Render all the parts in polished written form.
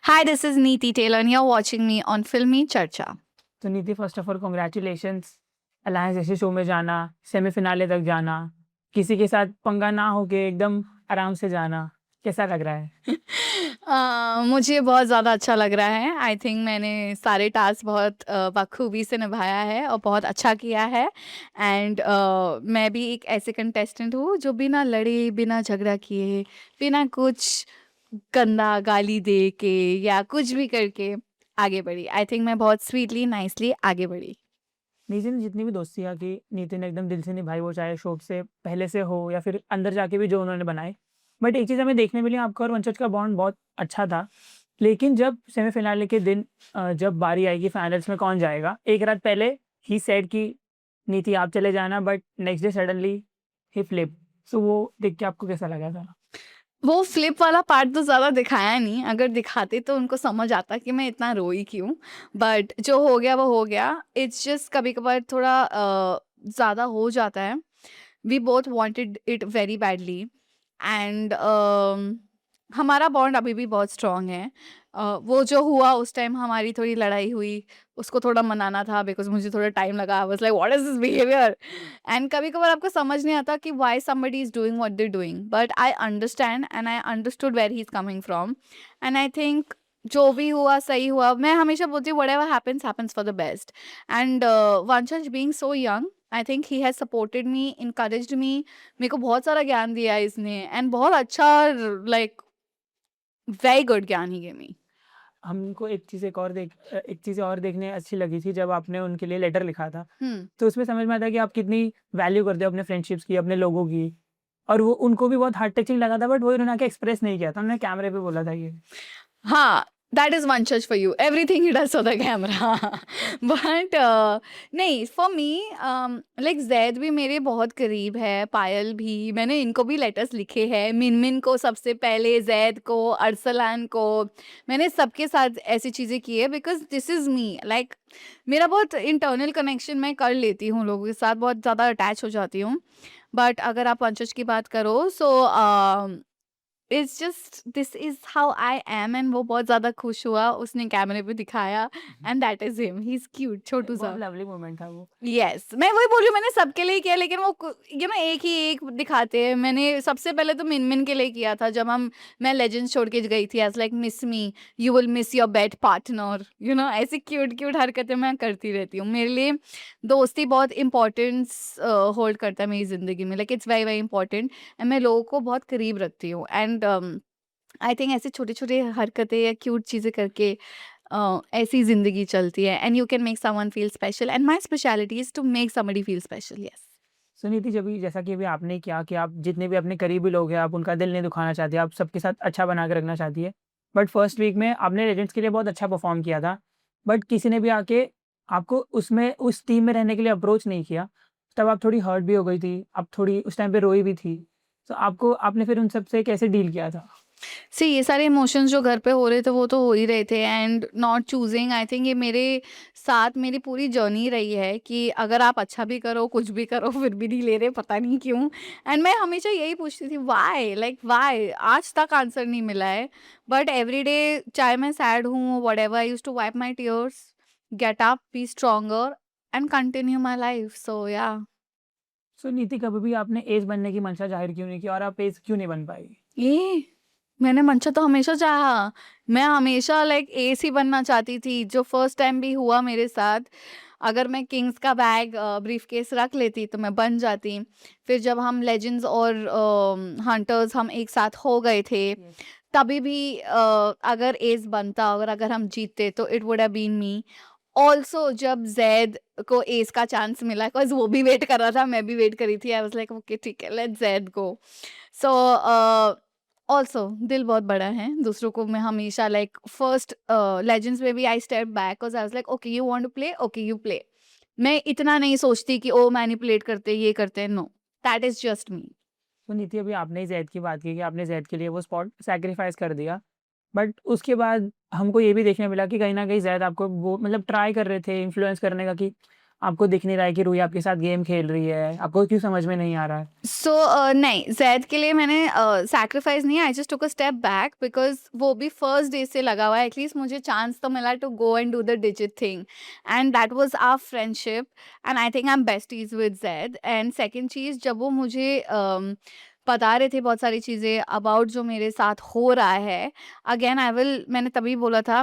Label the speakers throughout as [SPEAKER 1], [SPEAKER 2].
[SPEAKER 1] Hi, this is Neeti Taylor, and you're watching me on Filmy Charcha.
[SPEAKER 2] तो नीति, first of all congratulations. Alliance जैसे show में जाना, semi-finale तक जाना, किसी के साथ पंगा ना होके एकदम आराम से जाना, कैसा लग रहा है?
[SPEAKER 1] मुझे बहुत ज़्यादा अच्छा लग रहा है। आई थिंक मैंने सारे टास्क बहुत बखूबी से निभाया है और बहुत अच्छा किया है। एंड मैं भी एक ऐसे कंटेस्टेंट हूँ जो बिना लड़े, बिना झगड़ा किए, बिना कुछ गंदा गाली दे के या कुछ भी करके आगे बढ़ी। आई थिंक मैं बहुत स्वीटली, नाइसली आगे बढ़ी।
[SPEAKER 2] नीति ने जितनी भी दोस्तियाँ की, नीति ने एकदम दिल से निभाई, वो चाहे शो से पहले से हो या फिर अंदर जाके भी जो उन्होंने बनाए। बट एक चीज़ हमें देखने मिली, आपका और वंशज का बॉन्ड बहुत अच्छा था। लेकिन जब सेमीफिनाले के दिन जब बारी आएगी फाइनल्स में कौन जाएगा, एक रात पहले ही सेड कि नीति आप चले जाना, बट नेक्स्ट डे सडनली ही फ्लिप। सो वो देख के आपको कैसा लगा था?
[SPEAKER 1] वो फ्लिप वाला पार्ट तो ज़्यादा दिखाया नहीं, अगर दिखाते तो उनको समझ आता कि मैं इतना रोई क्यों। बट जो हो गया वो हो गया। इट्स जस्ट कभी-कभार थोड़ा ज़्यादा हो जाता है। We both wanted it very badly and हमारा बॉन्ड अभी भी बहुत स्ट्रॉन्ग है। वो जो हुआ उस टाइम हमारी थोड़ी लड़ाई हुई, उसको थोड़ा मनाना था बिकॉज़ मुझे थोड़ा टाइम लगा। I was like what is this behaviour? And कभी-कभार आपको समझ नहीं आता कि why somebody is doing what they doing, but I understand and I understood where he is coming from. And I think जो भी हुआ सही हुआ। मैं हमेशा बोलती हूँ whatever happens happens for the best. And Vanshaj being so young, I think he has supported me, encouraged me. मेरे को बहुत सारा ज्ञान दिया है इसने एंड बहुत अच्छा, लाइक वेरी गुड ज्ञान ही गेव मी।
[SPEAKER 2] हमको एक चीज़ और देखने अच्छी लगी थी जब आपने उनके लिए लेटर लिखा था।
[SPEAKER 1] हुँ।
[SPEAKER 2] तो उसमें समझ में आता है कि आप कितनी वैल्यू करते हो अपने फ्रेंडशिप्स की, अपने लोगों की। और वो उनको भी बहुत हार्ट टचिंग लगा था, बट वो उन्होंने आके एक्सप्रेस नहीं किया था, उन्होंने कैमरे पे बोला था ये।
[SPEAKER 1] हाँ, दैट इज़ वन जज for you, everything he does for the camera. But नहीं, फॉर मी लाइक ज़ैद भी मेरे बहुत करीब है, पायल भी, मैंने इनको भी लेटर्स लिखे हैं, मिनमिन को सबसे पहले, ज़ैद को, अरसलान को, मैंने सबके साथ ऐसी चीज़ें की है because this is me. Like मेरा बहुत इंटरनल कनेक्शन मैं कर लेती हूँ लोगों के साथ, बहुत ज़्यादा अटैच हो जाती हूँ। बट अगर आप वंशज की बात करो so it's just this is how I am. And वो बहुत ज़्यादा खुश हुआ, उसने कैमरे पे दिखाया and that is him, he is cute,
[SPEAKER 2] बहुत
[SPEAKER 1] छोटू-सा।
[SPEAKER 2] लवली मोमेंट था वो।
[SPEAKER 1] यस, मैं वही बोल रही हूँ, मैंने सबके लिए किया लेकिन वो एक ही एक दिखाते हैं। मैंने सबसे पहले तो मिनमिन के लिए किया था जब मैं लेजेंड्स छोड़ के गई थी। आई was like miss me, you will miss your bed partner, ऐसी क्यूट-क्यूट हरकतें मैं करती रहती हूँ। मेरे लिए दोस्ती बहुत इम्पोर्टेंस होल्ड करता है मेरी ज़िंदगी में, like it's very very important. And मैं लोगों को बहुत करीब रखती हूँ। एंड आई थिंक ऐसे छोटे-छोटे हरकतें या क्यूट चीज़ें करके ऐसी ज़िंदगी चलती है and you can make someone feel special and my speciality is to make somebody feel special. Yes.
[SPEAKER 2] Suniti, जब भी जैसा कि अभी आपने किया कि आप जितने भी अपने करीबी लोग हैं, आप उनका दिल नहीं दुखाना चाहती, आप सबके साथ अच्छा बना के रखना चाहती है। बट फर्स्ट वीक में आपने लेजेंड्स के लिए बहुत अच्छा परफॉर्म किया था, बट किसी ने भी आके आपको उसमें उस टीम में रहने के लिए अप्रोच नहीं किया। तब आप थोड़ी हर्ट भी हो गई थी, आप थोड़ी उस टाइम पे रोई भी थी। तो आपने फिर उन सब से कैसे डील किया था?
[SPEAKER 1] सी ये सारे इमोशंस जो घर पे हो रहे थे वो तो हो ही रहे थे and not choosing. I think ये मेरे साथ मेरी पूरी जर्नी रही है कि अगर आप अच्छा भी करो कुछ भी करो फिर भी नहीं ले रहे, पता नहीं क्यों। एंड मैं हमेशा यही पूछती थी वाई, लाइक वाई, आज तक आंसर नहीं मिला है। बट एवरी डे, चाहे मैं सैड हूँ whatever, I use to wipe my tears, get up, be stronger and continue my life. So yeah.
[SPEAKER 2] Suniti, कभी भी आपने एज बनने की मंशा जाहिर क्यों नहीं की और आप एज क्यों नहीं बन पाई?
[SPEAKER 1] ये मैंने मंशा तो हमेशा चाहा। मैं हमेशा लाइक एस ही बनना चाहती थी, जो फर्स्ट टाइम भी हुआ मेरे साथ। अगर मैं किंग्स का बैग ब्रीफकेस रख लेती तो मैं बन जाती। फिर जब हम लेजेंड्स और हंटर्स हम एक साथ हो गए थे,
[SPEAKER 2] Yes.
[SPEAKER 1] तभी भी अगर एस बनता और अगर हम जीतते तो it would have been me. Also जब ज़ैद को एस का चांस मिला, बिकॉज़ वो भी वेट कर रहा था, मैं भी वेट कर रही थी। आई वाज़ लाइक ओके ठीक है, let's zaid go. So also दिल बहुत बड़ा है, दूसरों को मैं हमेशा लाइक फर्स्ट लेजेंड्स में भी I step back because I was like okay you want to play, okay you play. मैं इतना नहीं सोचती कि ओह मैनिपुलेट करते हैं, ये करते हैं, नो, दैट इज़ जस्ट मी।
[SPEAKER 2] तो नीति, अभी आपने ही ज़ैद की बात की कि आपने ज़ैद के लिए वो स्पॉट सैक्रिफाइस कर दिया। बट उसके बाद हमको ये भी देखने मिला कि कहीं न कहीं ज़ैद आपको वो मतलब ट्राई कर रहे थे इन्फ्लुएंस करने का कि आपको दिख नहीं रहा है कि रूही आपके साथ गेम खेल रही है? आपको क्यों समझ में नहीं आ रहा है?
[SPEAKER 1] सो नहीं, ज़ैद के लिए मैंने सैक्रिफाइस नहीं, I just took a step back because वो भी फर्स्ट डे से लगा हुआ है। एटलीस्ट मुझे चांस तो मिला to go and do the digit thing and that was our friendship and I think I am besties with Zaid. And second चीज़, जब वो मुझे बता रहे थे बहुत सारी चीज़ें अबाउट जो मेरे साथ हो रहा है, अगेन आई विल, मैंने तभी बोला था,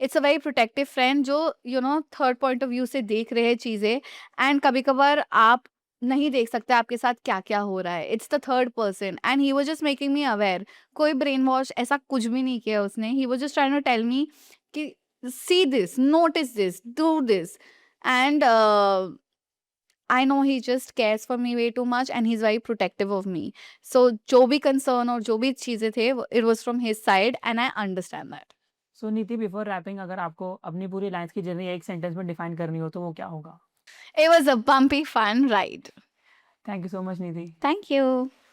[SPEAKER 1] it's a very protective friend जो थर्ड पॉइंट ऑफ व्यू से देख रहे हैं चीज़ें। एंड कभी-कभार आप नहीं देख सकते आपके साथ क्या-क्या हो रहा है। It's the third person and he was just making me aware. कोई ब्रेन वॉश ऐसा कुछ भी नहीं किया उसने। He was just trying to tell me कि see this, notice this, do this and I know he just cares for me way too much and he is very protective of me. So जो भी concern और जो भी चीज़ें थे, it was from his side and I understand that.
[SPEAKER 2] So Niti, before wrapping, अगर आपको अपनी पूरी लाइफ की जर्नी एक सेंटेंस में डिफाइन करनी हो तो वो क्या होगा?
[SPEAKER 1] It was a bumpy fun ride.
[SPEAKER 2] Thank you so much Niti.
[SPEAKER 1] Thank you.